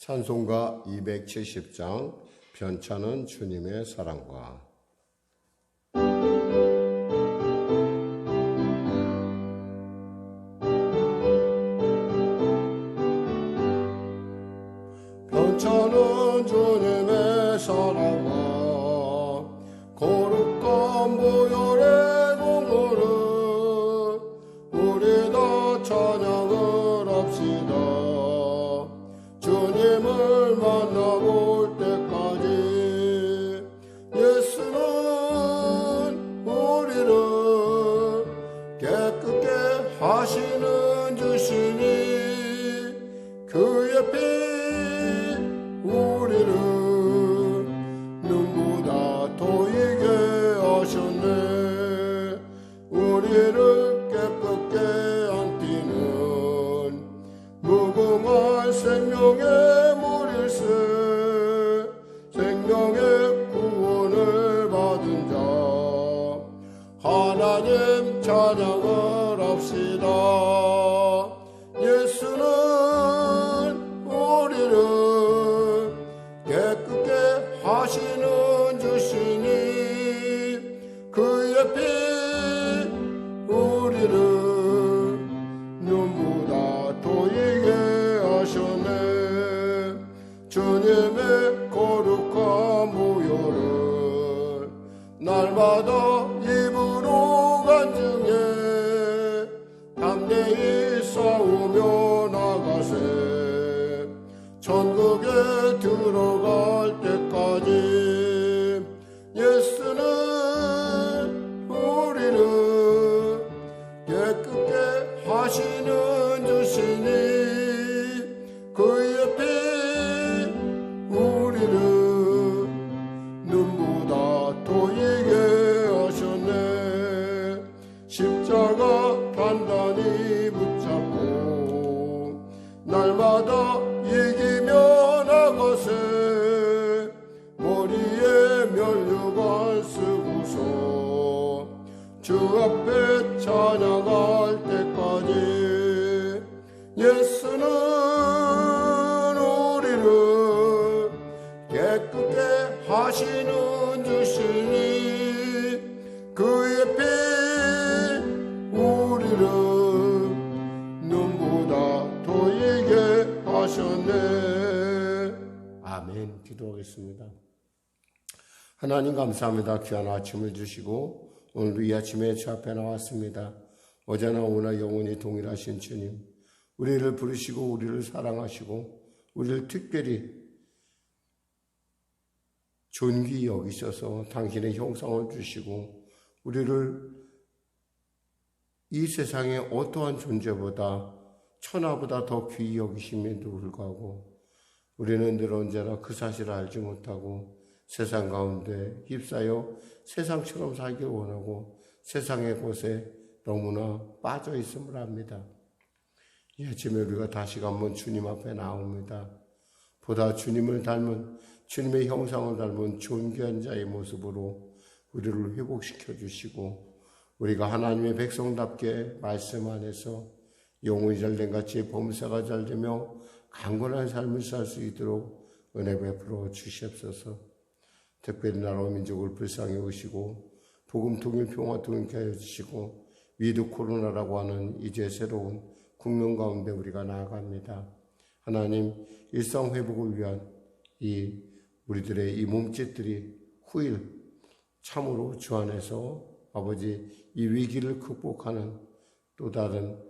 찬송가 270장 변찮은 주님의 사랑과 변찮은 주님의 사랑과 거룩한 보혈의 공로를 우리 다 찬양을 합시다. 주님을 만나볼 때까지 예수는 우리를 깨끗게 하시는 주시니 그의 피 우리를 눈보다 더이게 하셨네. 우리를 깨끗게 안티는 무궁한 생명의 물일세. 생명의 구원을 받은 자 하나님 찬양을 합시다. 예수는 우리를 깨끗게 하시는 주시니 그의 피 우리를 눈보다 더이게 하셨네. 주님의 거룩한 보혈을 날마다 입으로 간증해 담대히 싸우며 나가세. 천국에 들어갈 때까지 예수는 우리를 깨끗게 하시는 주시니 그의 피 우리를 눈보다 더이게 하셨네. 십자가 단단히 붙잡고 날마다 이기며 나가세. 머리에 면류관 쓰고서 주 앞에 찬양할 때까지 예수는 우리를 깨끗게 하시는 주시니 그의 피 우리를 눈보다 더이게 하셨네. 아멘. 기도하겠습니다. 하나님 감사합니다. 귀한 아침을 주시고 오늘도 이 아침에 주 앞에 나왔습니다. 어제나 오늘 영원히 동일하신 주님, 우리를 부르시고 우리를 사랑하시고 우리를 특별히 존귀히 여기셔서 당신의 형상을 주시고 우리를 이 세상의 어떠한 존재보다 천하보다 더 귀히 여기심에도 불구하고 우리는 늘 언제나 그 사실을 알지 못하고 세상 가운데 휩싸여 세상처럼 살길 원하고 세상의 곳에 너무나 빠져 있음을 압니다. 이 아침에 우리가 다시 한번 주님 앞에 나옵니다. 보다 주님을 닮은 주님의 형상을 닮은 존귀한 자의 모습으로 우리를 회복시켜 주시고 우리가 하나님의 백성답게 말씀 안에서 영혼이 잘된 같이 범사가 잘되며 강건한 삶을 살 수 있도록 은혜 베풀어 주시옵소서. 특별히 나라와 민족을 불쌍히 오시고 복음 통일 평화 통일케 하여 주시고 위드 코로나라고 하는 이제 새로운 국면 가운데 우리가 나아갑니다. 하나님 일상 회복을 위한 이 우리들의 이 몸짓들이 후일 참으로 주 안에서 아버지 이 위기를 극복하는 또 다른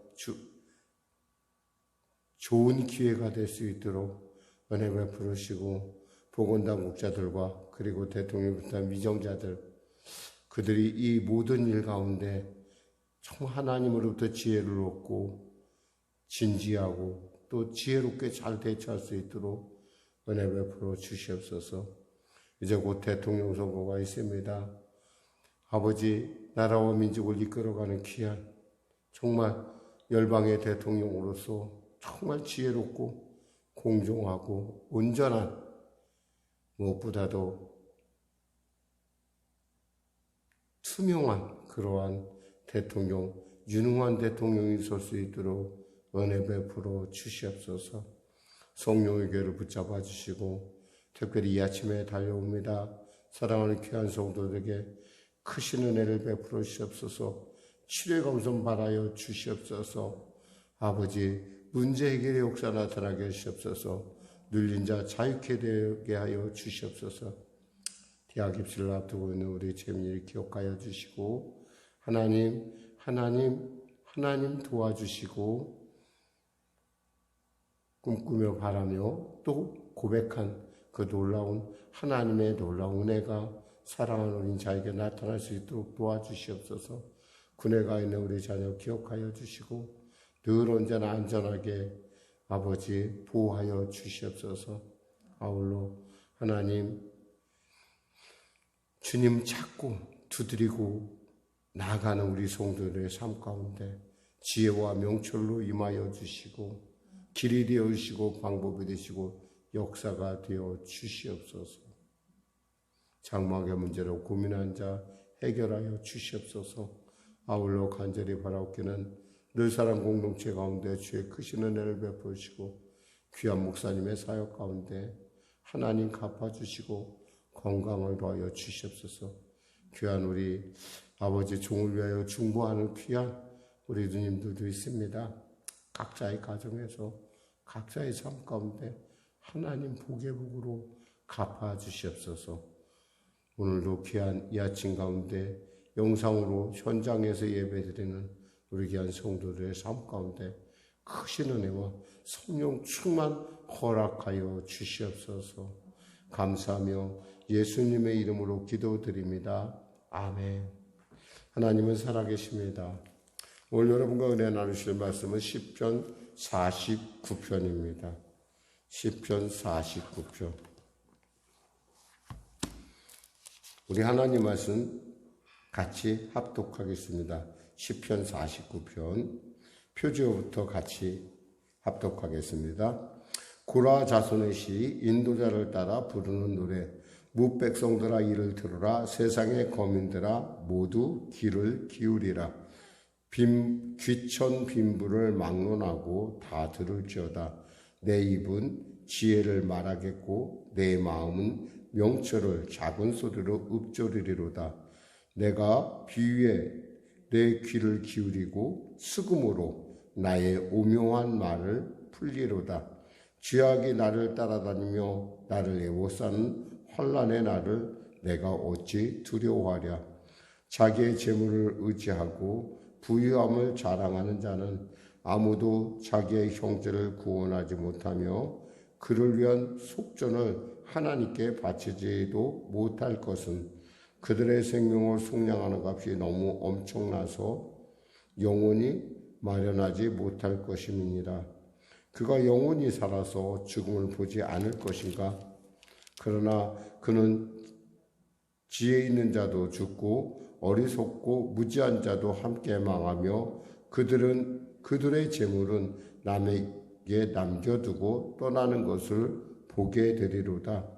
좋은 기회가 될 수 있도록 은혜 베풀으시고 보건당국자들과 그리고 대통령을 비롯한 위정자들 그들이 이 모든 일 가운데 정말 하나님으로부터 지혜를 얻고 진지하고 또 지혜롭게 잘 대처할 수 있도록 은혜 베풀어 주시옵소서. 이제 곧 대통령 선거가 있습니다. 아버지 나라와 민족을 이끌어가는 귀한 정말 열방의 대통령으로서 정말 지혜롭고 공정하고 온전한 무엇보다도 투명한 그러한 대통령, 유능한 대통령이 설 수 있도록 은혜 베풀어 주시옵소서. 성령의 교회를 붙잡아 주시고 특별히 이 아침에 달려옵니다. 사랑하는 귀한 성도들에게 크신 은혜를 베풀어 주시옵소서. 치료의 검선 바라여 주시옵소서. 아버지 문제 해결의 역사 나타나게 하시옵소서. 눌린 자 자유케 되게 하여 주시옵소서. 대학 입시를 앞두고 있는 우리 재민이를 기억하여 주시고 하나님 도와주시고 꿈꾸며 바라며 또 고백한 그 놀라운 하나님의 놀라운 은혜가 사랑하는 어린 자에게 나타날 수 있도록 도와주시옵소서. 군에 가 있는 우리 자녀 기억하여 주시고 늘 언제나 안전하게 아버지 보호하여 주시옵소서. 아울러 하나님 주님 찾고 두드리고 나아가는 우리 성도들의 삶 가운데 지혜와 명철로 임하여 주시고 길이 되어 주시고 방법이 되시고 역사가 되어 주시옵소서. 장막의 문제로 고민한 자 해결하여 주시옵소서. 아울러 간절히 바라옵기는 늘 사람 공동체 가운데 주의 크신 은혜를 베푸시고 귀한 목사님의 사역 가운데 하나님 갚아주시고 건강을 더하여 주시옵소서. 귀한 우리 아버지 종을 위하여 중보하는 귀한 우리 누님들도 있습니다. 각자의 가정에서 각자의 삶 가운데 하나님 복의 복으로 갚아주시옵소서. 오늘도 귀한 이 아침 가운데 영상으로 현장에서 예배드리는 우리 귀한 성도들의 삶 가운데 크신 은혜와 성령 충만 허락하여 주시옵소서. 감사하며 예수님의 이름으로 기도드립니다. 아멘. 하나님은 살아계십니다. 오늘 여러분과 은혜 나누실 말씀은 시편 49편입니다. 시편 49편. 우리 하나님 말씀 같이 합독하겠습니다. 시편 49편 표지어부터 같이 합독하겠습니다. 고라 자손의 시 인도자를 따라 부르는 노래. 무백성들아 이를 들으라. 세상의 거민들아 모두 귀를 기울이라. 귀천 빈부를 막론하고 다 들을지어다. 내 입은 지혜를 말하겠고 내 마음은 명철을 작은 소리로 읊조리리로다. 내가 비위에 내 귀를 기울이고 수금으로 나의 오묘한 말을 풀리로다. 죄악이 나를 따라다니며 나를 애워싸는 환난의 날을 내가 어찌 두려워하랴. 자기의 재물을 의지하고 부유함을 자랑하는 자는 아무도 자기의 형제를 구원하지 못하며 그를 위한 속전을 하나님께 바치지도 못할 것은 그들의 생명을 속량하는 값이 너무 엄청나서 영원히 마련하지 못할 것임이니라. 그가 영원히 살아서 죽음을 보지 않을 것인가? 그러나 그는 지혜 있는 자도 죽고 어리석고 무지한 자도 함께 망하며 그들의 재물은 남에게 남겨두고 떠나는 것을 보게 되리로다.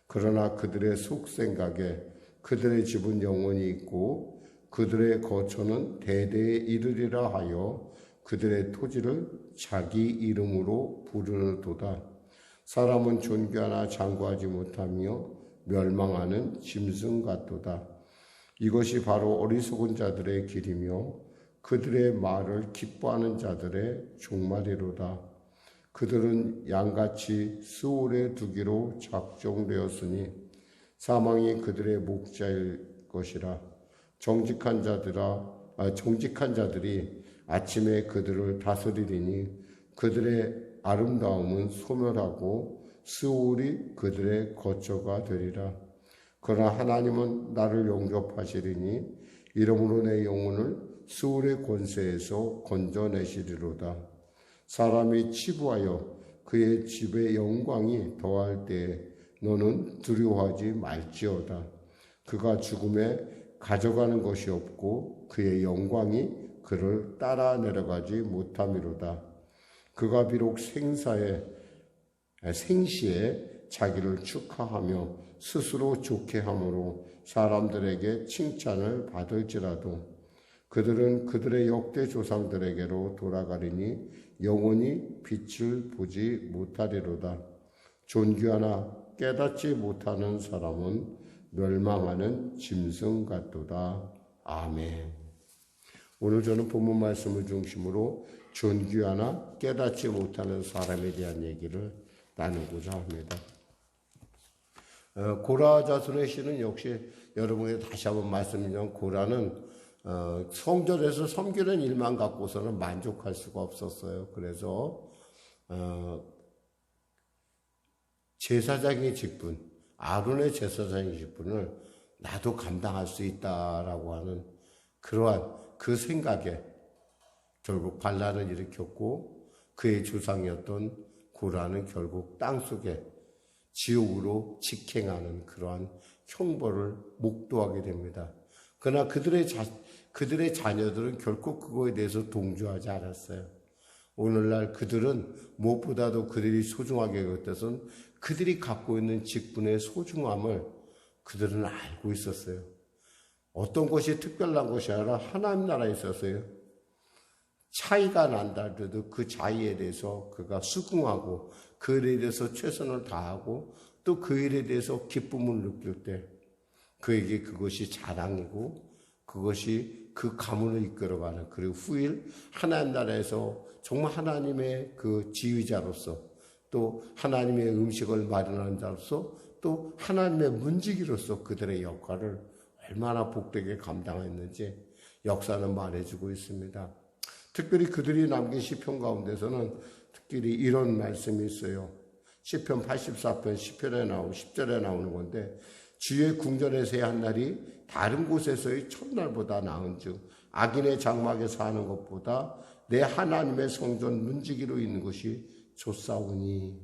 그러나 그들의 속생각에 그들의 집은 영원히 있고 그들의 거처는 대대에 이르리라 하여 그들의 토지를 자기 이름으로 부르노도다. 사람은 존귀하나 장구하지 못하며 멸망하는 짐승 같도다. 이것이 바로 어리석은 자들의 길이며 그들의 말을 기뻐하는 자들의 종말이로다. 그들은 양같이 스올에 두기로 작정되었으니 사망이 그들의 목자일 것이라. 정직한 자들이 아침에 그들을 다스리리니 그들의 아름다움은 소멸하고 스올이 그들의 거처가 되리라. 그러나 하나님은 나를 영접하시리니 이러므로 내 영혼을 스올의 권세에서 건져내시리로다. 사람이 치부하여 그의 집의 영광이 더할 때에 너는 두려워하지 말지어다. 그가 죽음에 가져가는 것이 없고 그의 영광이 그를 따라 내려가지 못함이로다. 그가 비록 생시에 자기를 축하하며 스스로 좋게 함으로 사람들에게 칭찬을 받을지라도 그들은 그들의 역대 조상들에게로 돌아가리니 영원히 빛을 보지 못하리로다. 존귀하나 깨닫지 못하는 사람은 멸망하는 짐승 같도다. 아멘. 오늘 저는 본문 말씀을 중심으로 존귀하나 깨닫지 못하는 사람에 대한 얘기를 나누고자 합니다. 고라 자손의 시는 역시 여러분이 다시 한번 말씀드리면 고라는 성전에서 섬기는 일만 갖고서는 만족할 수가 없었어요. 그래서 제사장의 직분, 아론의 제사장의 직분을 나도 감당할 수 있다라고 하는 그러한 그 생각에 결국 반란을 일으켰고 그의 조상이었던 고라는 결국 땅속에 지옥으로 직행하는 그러한 형벌을 목도하게 됩니다. 그러나 그들의 자녀들은 결코 그거에 대해서 동조하지 않았어요. 오늘날 그들은 무엇보다도 그들이 소중하게 여겼던 그들이 갖고 있는 직분의 소중함을 그들은 알고 있었어요. 어떤 것이 특별한 것이 아니라 하나님 나라에 있어서요. 차이가 난다 하더라도 그 차이에 대해서 그가 수긍하고 그 일에 대해서 최선을 다하고 또 그 일에 대해서 기쁨을 느낄 때 그에게 그것이 자랑이고 그것이 그 가문을 이끌어가는 그리고 후일 하나님 나라에서 정말 하나님의 그 지휘자로서 또 하나님의 음식을 마련하는 자로서 또 하나님의 문지기로서 그들의 역할을 얼마나 복되게 감당했는지 역사는 말해주고 있습니다. 특별히 그들이 남긴 시편 가운데서는 특별히 이런 말씀이 있어요. 시편 84편 10절에 나오는 건데 주의 궁전에서의 한 날이 다른 곳에서의 첫날보다 나은즉 악인의 장막에 사는 것보다 내 하나님의 성전 문지기로 있는 것이 좋사오니.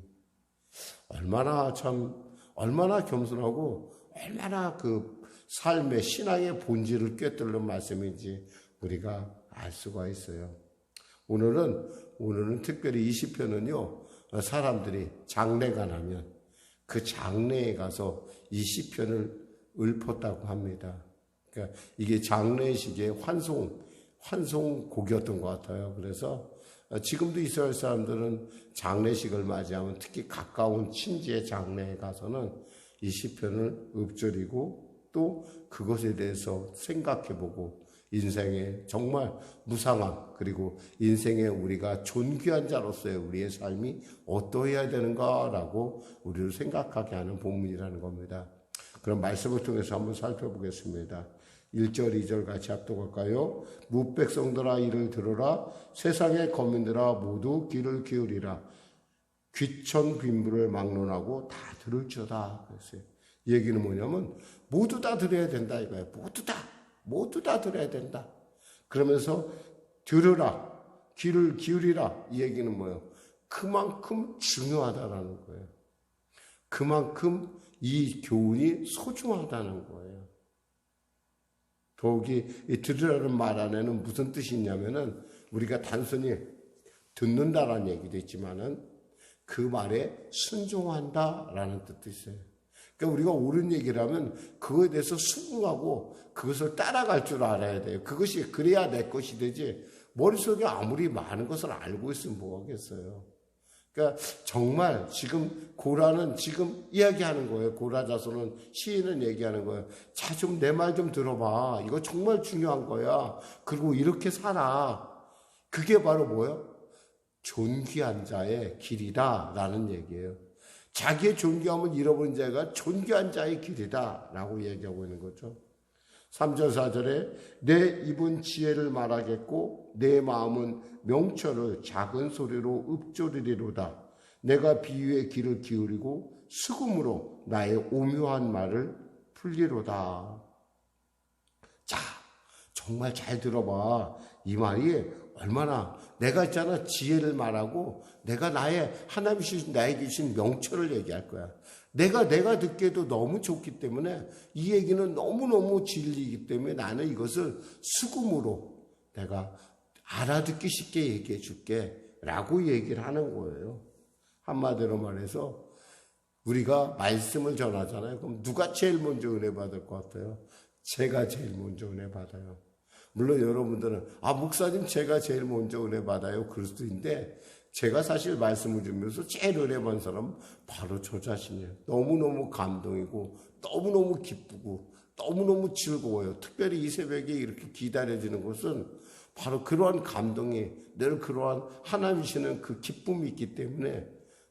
얼마나 겸손하고 얼마나 그 삶의 신앙의 본질을 꿰뚫는 말씀인지 우리가 알 수가 있어요. 오늘은 특별히 이 시편은요, 사람들이 장례가 나면 그 장례에 가서 이 시편을 읊었다고 합니다. 그러니까 이게 장례식의 환송곡이었던 것 같아요. 그래서 지금도 이스라엘 사람들은 장례식을 맞이하면 특히 가까운 친지의 장례에 가서는 이 시편을 읊조리고 또 그것에 대해서 생각해보고 인생의 정말 무상함 그리고 인생에 우리가 존귀한 자로서의 우리의 삶이 어떠해야 되는가라고 우리를 생각하게 하는 본문이라는 겁니다. 그럼 말씀을 통해서 한번 살펴보겠습니다. 1절, 2절 같이 합독할까요? 무백성들아 이를 들으라. 세상의 거민들아 모두 귀를 기울이라. 귀천 빈부를 막론하고 다 들을지어다. 그랬어요. 이 얘기는 뭐냐면 모두 다 들어야 된다 이거예요. 모두 다 들어야 된다. 그러면서 들으라. 귀를 기울이라. 이 얘기는 뭐예요? 그만큼 중요하다라는 거예요. 그만큼 이 교훈이 소중하다는 거예요. 더욱이 이 들으라는 말 안에는 무슨 뜻이 있냐면은 우리가 단순히 듣는다라는 얘기도 있지만은 그 말에 순종한다라는 뜻도 있어요. 그러니까 우리가 옳은 얘기를 하면 그거에 대해서 수긍하고 그것을 따라갈 줄 알아야 돼요. 그것이 그래야 내 것이 되지 머릿속에 아무리 많은 것을 알고 있으면 뭐하겠어요. 그러니까 정말 지금 고라는 지금 이야기하는 거예요. 고라 자손은 시인은 얘기하는 거예요. 자, 좀 내 말 좀 들어봐. 이거 정말 중요한 거야. 그리고 이렇게 살아. 그게 바로 뭐예요? 존귀한 자의 길이다 라는 얘기예요. 자기의 존귀함을 잃어버린 자가 존귀한 자의 길이다 라고 얘기하고 있는 거죠. 3절 4절에 내 입은 지혜를 말하겠고 내 마음은 명철을 작은 소리로 읊조리리로다. 내가 비유의 귀를 기울이고 수금으로 나의 오묘한 말을 풀리로다. 자, 정말 잘 들어봐. 이 말이 얼마나 내가 있잖아 지혜를 말하고 내가 하나님이 주신 나에게 주신 명철을 얘기할 거야. 내가 듣기에도 너무 좋기 때문에 이 얘기는 너무너무 진리이기 때문에 나는 이것을 수금으로 내가 알아듣기 쉽게 얘기해 줄게 라고 얘기를 하는 거예요. 한마디로 말해서 우리가 말씀을 전하잖아요. 그럼 누가 제일 먼저 은혜 받을 것 같아요? 제가 제일 먼저 은혜 받아요. 물론 여러분들은 목사님 제가 제일 먼저 은혜 받아요 그럴 수도 있는데 제가 사실 말씀을 주면서 제일 은혜 받은 사람은 바로 저 자신이에요. 너무너무 감동이고 너무너무 기쁘고 너무너무 즐거워요. 특별히 이 새벽에 이렇게 기다려지는 것은 바로 그러한 감동이 늘 그러한 하나님 주시는 그 기쁨이 있기 때문에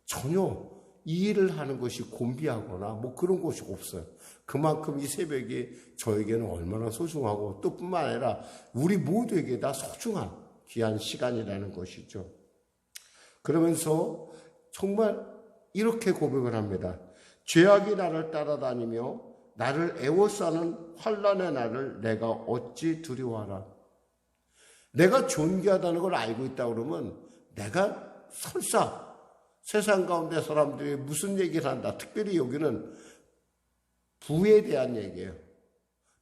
전혀 이 일을 하는 것이 곤비하거나 뭐 그런 것이 없어요. 그만큼 이 새벽이 저에게는 얼마나 소중하고 또 뿐만 아니라 우리 모두에게 다 소중한 귀한 시간이라는 것이죠. 그러면서 정말 이렇게 고백을 합니다. 죄악이 나를 따라다니며 나를 애워싸는 환난의 날을 내가 어찌 두려워하라. 내가 존귀하다는 걸 알고 있다 그러면 내가 설사 세상 가운데 사람들이 무슨 얘기를 한다. 특별히 여기는 부에 대한 얘기예요.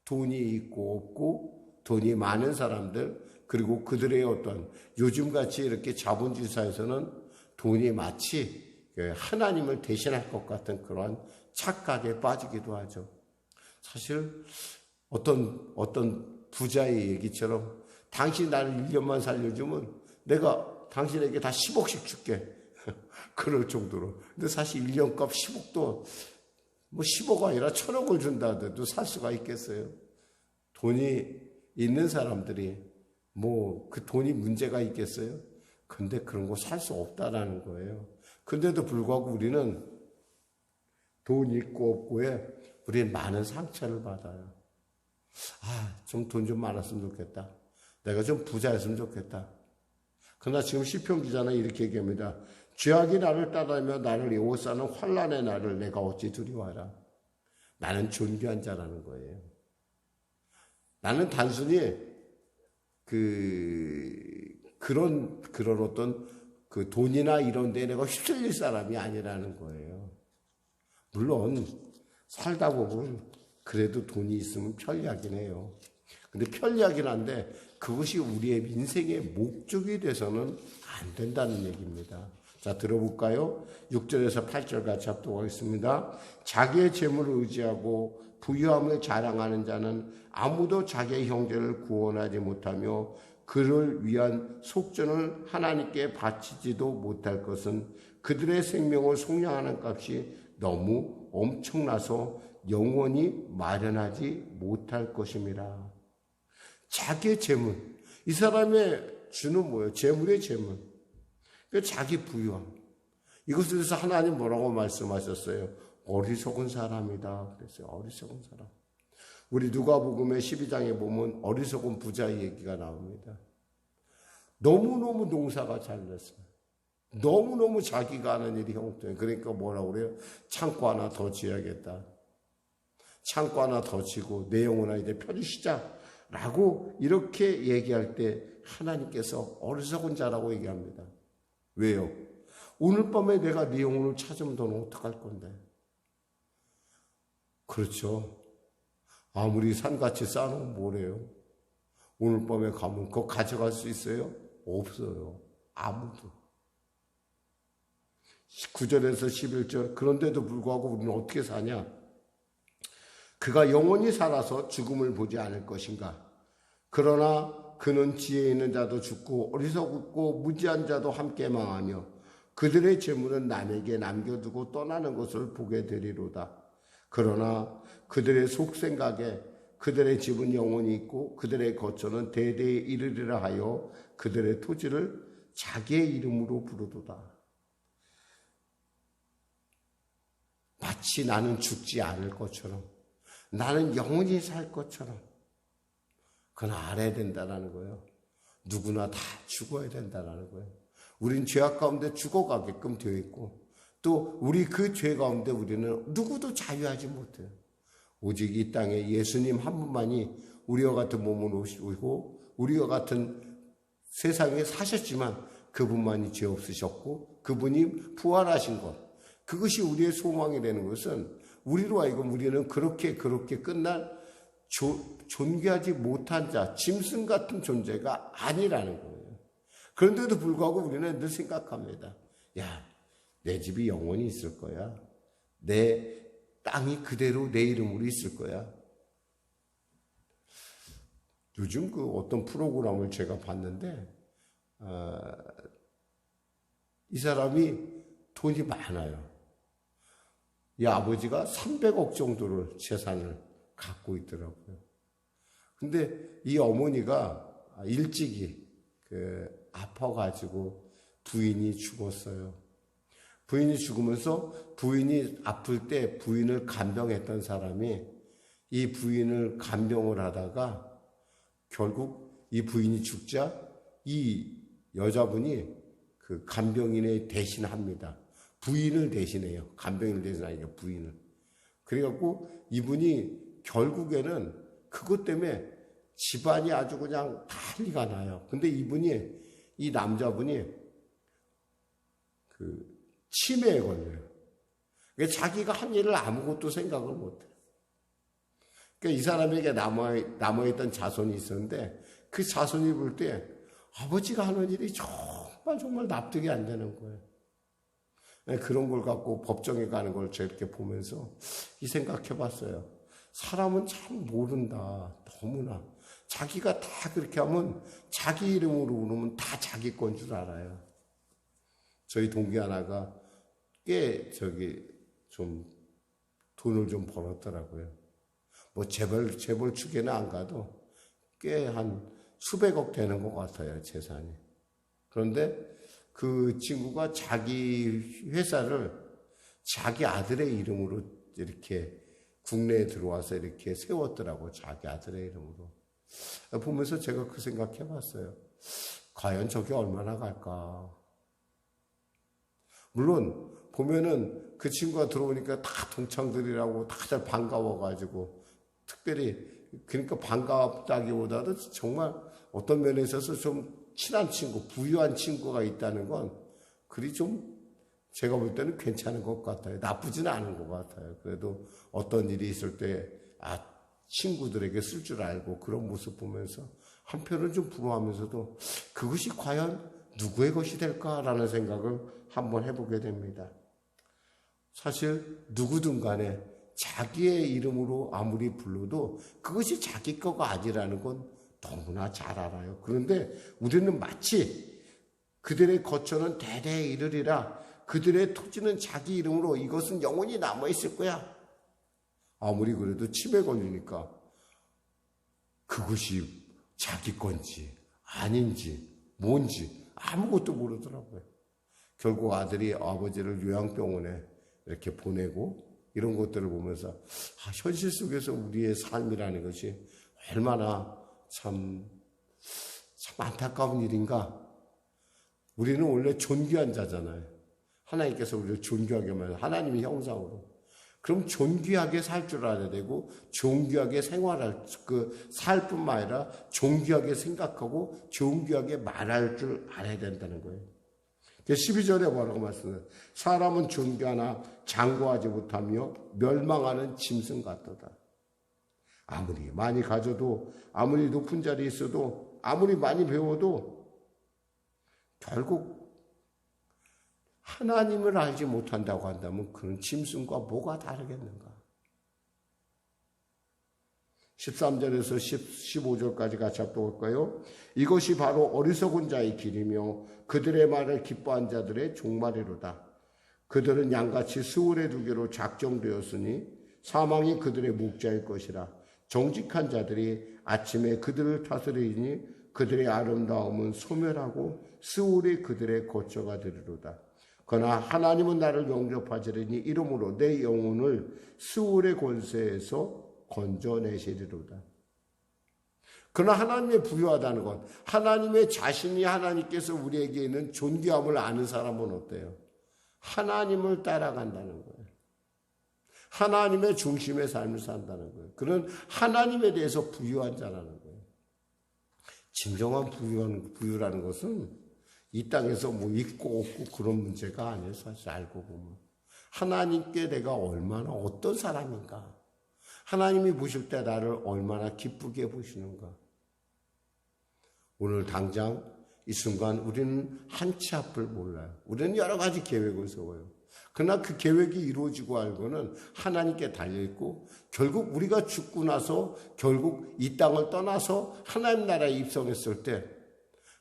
돈이 있고 없고 돈이 많은 사람들 그리고 그들의 어떤 요즘같이 이렇게 자본주의 사회에서는 돈이 마치 하나님을 대신할 것 같은 그러한 착각에 빠지기도 하죠. 사실 어떤 부자의 얘기처럼 당신 나를 1년만 살려주면 내가 당신에게 다 10억씩 줄게. 그럴 정도로. 근데 사실 1년값 10억도 뭐 10억 아니라 1000억을 준다 하더라도 살 수가 있겠어요. 돈이 있는 사람들이 뭐 그 돈이 문제가 있겠어요? 근데 그런 거 살 수 없다라는 거예요. 근데도 불구하고 우리는 돈 있고 없고에 우리는 많은 상처를 받아요. 좀 돈 좀 많았으면 좋겠다. 내가 좀 부자였으면 좋겠다. 그러나 지금 시편 기자는 이렇게 얘기합니다. 죄악이 나를 따르며 나를 애워싸는 환난의 날을 내가 어찌 두려워하라. 나는 존귀한 자라는 거예요. 나는 단순히 그런 어떤 그 돈이나 이런 데 내가 휩쓸릴 사람이 아니라는 거예요. 물론 살다 보면 그래도 돈이 있으면 편리하긴 해요. 근데 편리하긴 한데 그것이 우리의 인생의 목적이 돼서는 안 된다는 얘기입니다. 자, 들어볼까요? 6절에서 8절 같이 합독하겠습니다. 자기의 재물을 의지하고 부유함을 자랑하는 자는 아무도 자기의 형제를 구원하지 못하며 그를 위한 속전을 하나님께 바치지도 못할 것은 그들의 생명을 속량하는 값이 너무 엄청나서 영원히 마련하지 못할 것임이라. 자기의 재물. 이 사람의 주는 뭐예요? 재물의 재물. 자기 부유함. 이것에 대해서 하나님 뭐라고 말씀하셨어요? 어리석은 사람이다. 그랬어요. 어리석은 사람. 우리 누가복음의 12장에 보면 어리석은 부자의 얘기가 나옵니다. 너무너무 농사가 잘 됐어요. 너무너무 자기가 하는 일이 형통해. 그러니까 뭐라고 그래요? 창고 하나 더 지어야겠다. 창고 하나 더 지고 내 영혼아 이제 편히 쉬자. 라고 이렇게 얘기할 때 하나님께서 어리석은 자라고 얘기합니다. 왜요? 오늘 밤에 내가 네 영혼을 찾으면 너는 어떡할 건데? 그렇죠. 아무리 산같이 쌓아놓으면 뭐래요? 오늘 밤에 가면 그거 가져갈 수 있어요? 없어요. 아무도. 9절에서 11절 그런데도 불구하고 우리는 어떻게 사냐? 그가 영원히 살아서 죽음을 보지 않을 것인가? 그러나 그는 지혜 있는 자도 죽고 어리석고 무지한 자도 함께 망하며 그들의 재물은 남에게 남겨두고 떠나는 것을 보게 되리로다. 그러나 그들의 속생각에 그들의 집은 영원히 있고 그들의 거처는 대대에 이르리라 하여 그들의 토지를 자기의 이름으로 부르도다. 마치 나는 죽지 않을 것처럼 나는 영원히 살 것처럼 그건 알아야 된다는 거예요. 누구나 다 죽어야 된다는 거예요. 우린 죄악 가운데 죽어가게끔 되어 있고 또 우리 그 죄 가운데 우리는 누구도 자유하지 못해요. 오직 이 땅에 예수님 한 분만이 우리와 같은 몸을 오시고 우리와 같은 세상에 사셨지만 그분만이 죄 없으셨고 그분이 부활하신 것 그것이 우리의 소망이 되는 것은 우리로 하여금 우리는 그렇게 끝날 존귀하지 못한 자, 짐승 같은 존재가 아니라는 거예요. 그런데도 불구하고 우리는 늘 생각합니다. 야, 내 집이 영원히 있을 거야. 내 땅이 그대로 내 이름으로 있을 거야. 요즘 그 어떤 프로그램을 제가 봤는데, 이 사람이 돈이 많아요. 이 아버지가 300억 정도를 재산을 갖고 있더라고요. 근데 이 어머니가 일찍이 아파가지고 부인이 죽었어요. 부인이 죽으면서 부인이 아플 때 부인을 간병했던 사람이 이 부인을 간병을 하다가 결국 이 부인이 죽자 이 여자분이 그 간병인을 대신합니다. 부인을 대신해요. 간병인을 대신하니까 부인을. 그래갖고 이분이 결국에는 그것 때문에 집안이 아주 그냥 난리가 나요. 근데 이 남자분이 그 치매에 걸려요. 그러니까 자기가 한 일을 아무것도 생각을 못해요. 그러니까 이 사람에게 남아있던 자손이 있었는데 그 자손이 볼 때 아버지가 하는 일이 정말 납득이 안 되는 거예요. 그런 걸 갖고 법정에 가는 걸 저렇게 보면서 이 생각해 봤어요. 사람은 참 모른다. 너무나. 자기가 다 그렇게 하면 자기 이름으로 그러면 다 자기 건 줄 알아요. 저희 동기 하나가 꽤 좀 돈을 좀 벌었더라고요. 뭐 재벌 축에는 안 가도 꽤 한 수백억 되는 것 같아요, 재산이. 그런데 그 친구가 자기 회사를 자기 아들의 이름으로 이렇게 국내에 들어와서 이렇게 세웠더라고요. 자기 아들의 이름으로. 보면서 제가 그 생각해 봤어요. 과연 저게 얼마나 갈까? 물론 보면은 그 친구가 들어오니까 다 동창들이라고 다들 반가워가지고 특별히 그러니까 반갑다기보다도 정말 어떤 면에 있어서 좀 친한 친구, 부유한 친구가 있다는 건 그리 좀 제가 볼 때는 괜찮은 것 같아요. 나쁘지는 않은 것 같아요. 그래도 어떤 일이 있을 때 친구들에게 쓸 줄 알고 그런 모습 보면서 한편은 좀 부러워하면서도 그것이 과연 누구의 것이 될까라는 생각을 한번 해보게 됩니다. 사실 누구든 간에 자기의 이름으로 아무리 불러도 그것이 자기 거가 아니라는 건 너무나 잘 알아요. 그런데 우리는 마치 그들의 거처는 대대에 이르리라, 그들의 토지는 자기 이름으로 이것은 영원히 남아있을 거야. 아무리 그래도 치매 걸리니까 그것이 자기 건지 아닌지 뭔지 아무것도 모르더라고요. 결국 아들이 아버지를 요양병원에 이렇게 보내고 이런 것들을 보면서 현실 속에서 우리의 삶이라는 것이 얼마나 참 안타까운 일인가. 우리는 원래 존귀한 자잖아요. 하나님께서 우리를 존귀하게 만든 하나님의 형상으로. 그럼 존귀하게 살 줄 알아야 되고 존귀하게 생활할 살 뿐만 아니라 존귀하게 생각하고 존귀하게 말할 줄 알아야 된다는 거예요. 12절에 뭐라고 말씀해요? 사람은 존귀하나 장구하지 못하며 멸망하는 짐승 같도다. 아무리 많이 가져도 아무리 높은 자리에 있어도 아무리 많이 배워도 결국 하나님을 알지 못한다고 한다면 그런 짐승과 뭐가 다르겠는가? 13절에서 15절까지 같이 합독할까요? 이것이 바로 어리석은 자의 길이며 그들의 말을 기뻐한 자들의 종말이로다. 그들은 양같이 스울의 두개로 작정되었으니 사망이 그들의 목자일 것이라. 정직한 자들이 아침에 그들을 다스리니 그들의 아름다움은 소멸하고 스울이 그들의 거처가 되리로다. 그러나 하나님은 나를 영접하시리니 이름으로 내 영혼을 스울의 권세에서 건져내시리로다. 그러나 하나님의 부유하다는 것, 하나님의 자신이 하나님께서 우리에게 있는 존귀함을 아는 사람은 어때요? 하나님을 따라간다는 거예요. 하나님의 중심의 삶을 산다는 거예요. 그런 하나님에 대해서 부유한 자라는 거예요. 진정한 부유라는 것은 이 땅에서 뭐 있고 없고 그런 문제가 아니에요. 사실 알고 보면. 하나님께 내가 얼마나 어떤 사람인가. 하나님이 보실 때 나를 얼마나 기쁘게 보시는가. 오늘 당장 이 순간 우리는 한 치 앞을 몰라요. 우리는 여러 가지 계획을 세워요. 그러나 그 계획이 이루어지고 알고는 하나님께 달려있고, 결국 우리가 죽고 나서 결국 이 땅을 떠나서 하나님 나라에 입성했을 때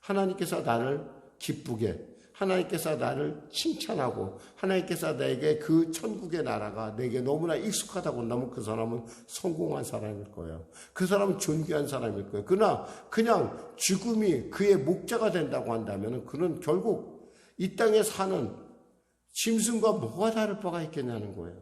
하나님께서 나를 기쁘게, 하나님께서 나를 칭찬하고, 하나님께서 내게 그 천국의 나라가 내게 너무나 익숙하다고 한다면 그 사람은 성공한 사람일 거예요. 그 사람은 존귀한 사람일 거예요. 그러나 그냥 죽음이 그의 목자가 된다고 한다면 그는 결국 이 땅에 사는 짐승과 뭐가 다를 바가 있겠냐는 거예요.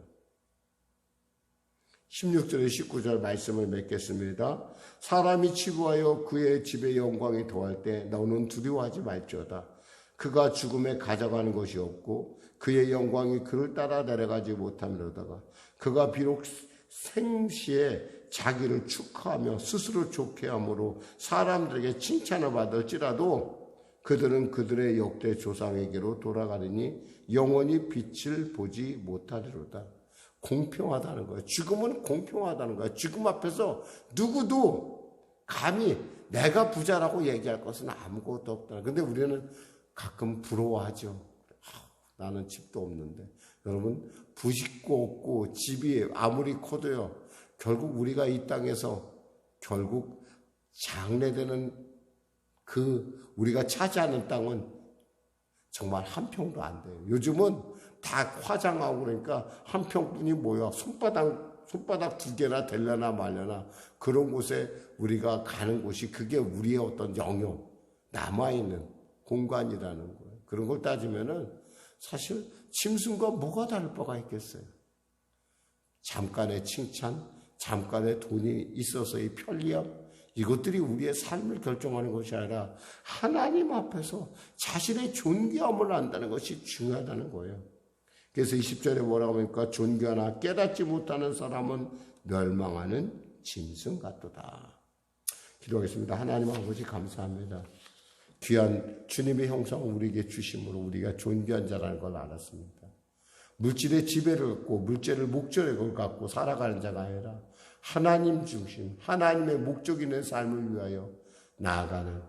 16절에 19절 말씀을 맺겠습니다. 사람이 치부하여 그의 집의 영광이 더할 때 너는 두려워하지 말지어다. 그가 죽음에 가져가는 것이 없고 그의 영광이 그를 따라 내려가지 못함이로다가 그가 비록 생시에 자기를 축하하며 스스로 좋게 함으로 사람들에게 칭찬을 받을지라도 그들은 그들의 역대 조상에게로 돌아가리니 영원히 빛을 보지 못하리로다. 공평하다는 거예요. 죽음은 공평하다는 거예요. 죽음 앞에서 누구도 감히 내가 부자라고 얘기할 것은 아무것도 없다. 근데 우리는 가끔 부러워하죠. 나는 집도 없는데. 여러분, 부식고 없고 집이 아무리 커도요, 결국 우리가 이 땅에서 결국 장래되는 그 우리가 차지하는 땅은 정말 한 평도 안 돼요. 요즘은 다 화장하고 그러니까 한 평뿐이 뭐야. 손바닥 두 개나 되려나 말려나 그런 곳에 우리가 가는 곳이 그게 우리의 어떤 영역, 남아있는 공간이라는 거예요. 그런 걸 따지면은 사실 짐승과 뭐가 다를 바가 있겠어요. 잠깐의 칭찬, 잠깐의 돈이 있어서의 편리함, 이것들이 우리의 삶을 결정하는 것이 아니라 하나님 앞에서 자신의 존귀함을 안다는 것이 중요하다는 거예요. 그래서 20절에 뭐라고 합니까? 존귀하나 깨닫지 못하는 사람은 멸망하는 짐승 같도다. 기도하겠습니다. 하나님 아버지 감사합니다. 귀한 주님의 형상을 우리에게 주심으로 우리가 존귀한 자라는 걸 알았습니다. 물질의 지배를 갖고 물질을 목적을 갖고 살아가는 자가 아니라 하나님 중심, 하나님의 목적 있는 삶을 위하여 나아가는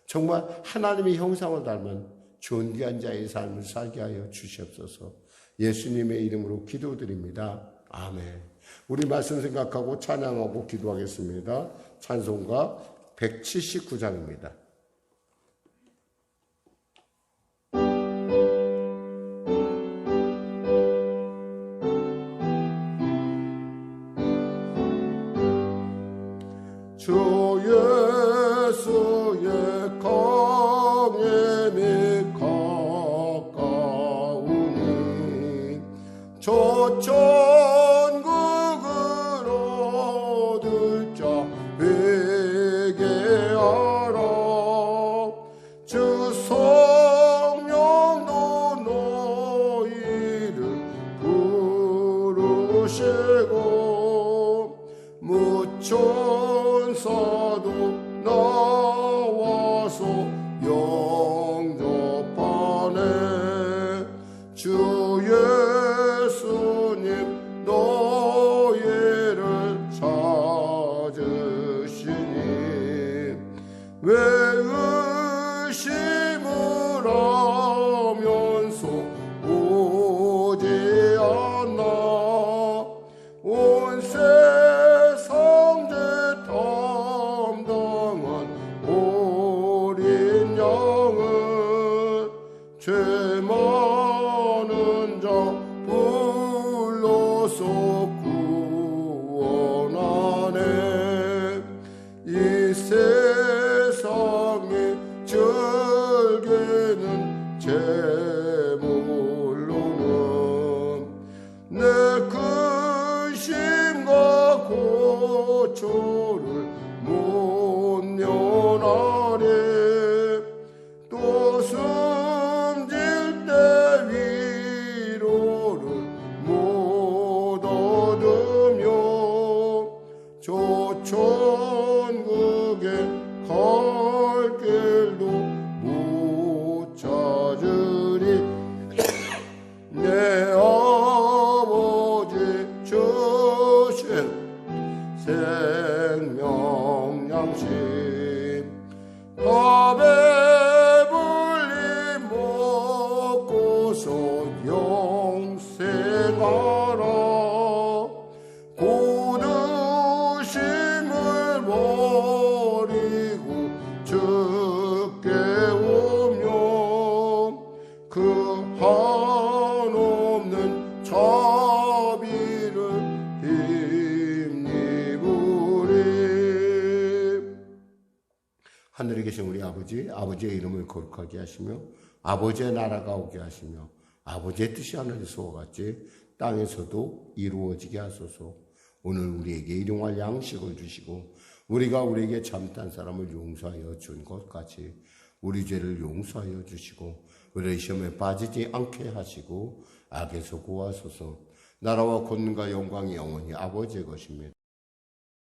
정말 하나님의 형상을 닮은 존귀한 자의 삶을 살게 하여 주시옵소서. 예수님의 이름으로 기도드립니다. 아멘. 우리 말씀 생각하고 찬양하고 기도하겠습니다. 찬송가 179장입니다. 주 예수의 강림이 가까우니 저 천국을 얻을 자 회개하라. 주 성령도 너희를 부르시고 천사도 나와서 영접하네. 주 예수님 너희를 찾으시니 왜 의심을 하면서 오지 않나. 온 세상 죄 많은 자 불러서 구원하네. 이 세상의 즐기는 재물로는 내 근심과 고초를 못 면하리. 또 숨질 때 위로를 못 얻으며 저 천국에 갈 길도 못 찾으리. 내 아버지 주신 생명 양식 밥에 불리 먹고서 영생 행하라. 고드심을 버리고 주께 오며 그 한없는 자비를 힘입으리. 하늘에 계신 우리 아버지, 아버지의 이름을 거룩하게 하시며 아버지의 나라가 오게 하시며 아버지의 뜻이 하늘에서 같이 땅에서도 이루어지게 하소서. 오늘 우리에게 일용할 양식을 주시고 우리가 우리에게 잘못한 사람을 용서하여 준 것 같이 우리 죄를 용서하여 주시고 우리의 시험에 빠지지 않게 하시고 악에서 구하소서. 나라와 권능과 영광이 영원히 아버지의 것입니다.